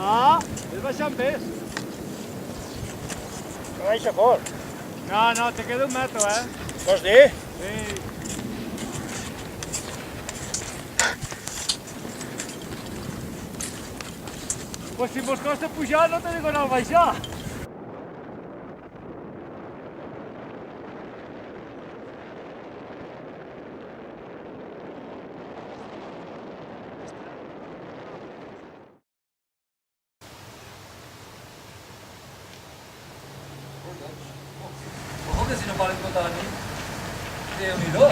Ah, és baixant més. No baixa fort. No, te queda un metro, Vols dir? Sí. Pues si vos costa pujar, no te digo no baixar. Ojo que si no vale contar a mí, Déu-n'hi-do.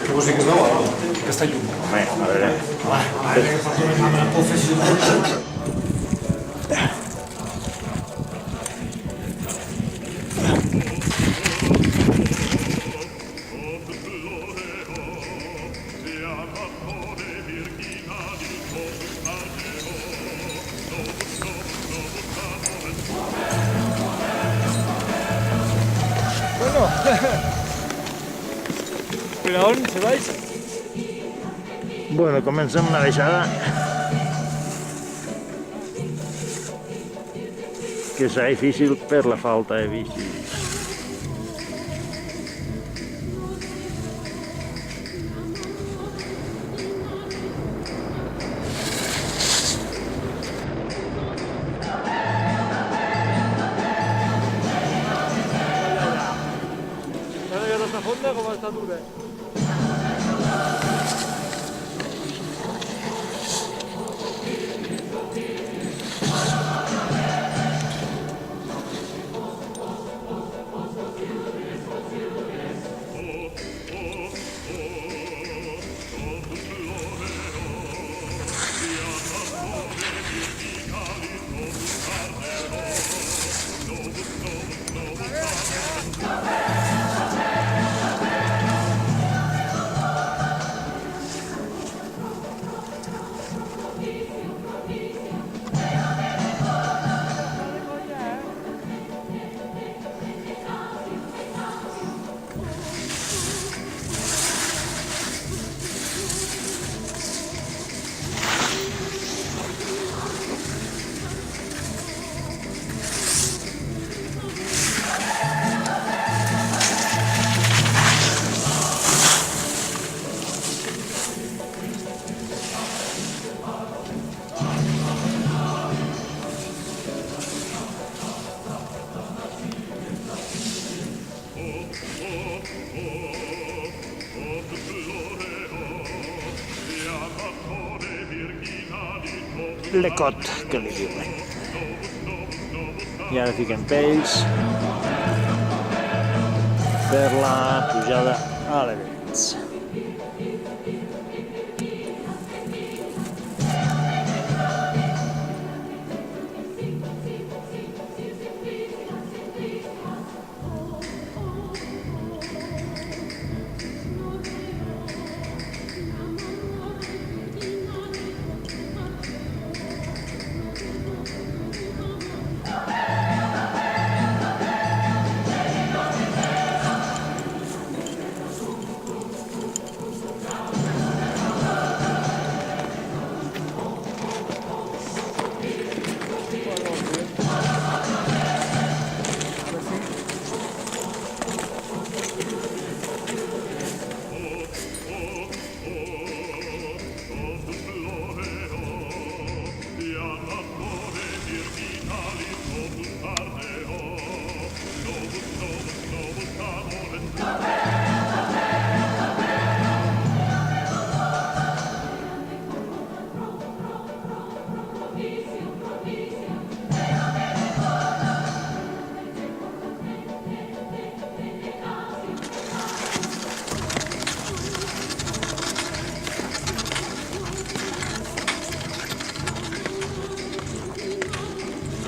Que música es veu, no? Aquesta llum. Home, a veure. Bueno. Però on se baixa? Bueno, comença amb una baixada que serà difícil per la falta de bicis. Ara ja no està fonda com està dura. L'ecot, que li diuen. I ara fiquem pells per la pujada a l'Everest.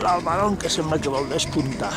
L'Albarón que sembla que vol despuntar.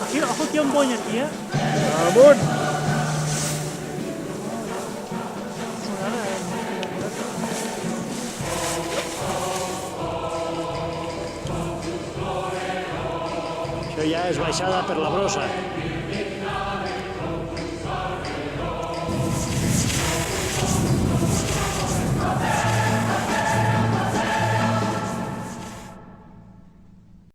Aquí, ojo, aquí hi ha un bony aquí, eh? Amunt! Això ja és baixada per la brossa.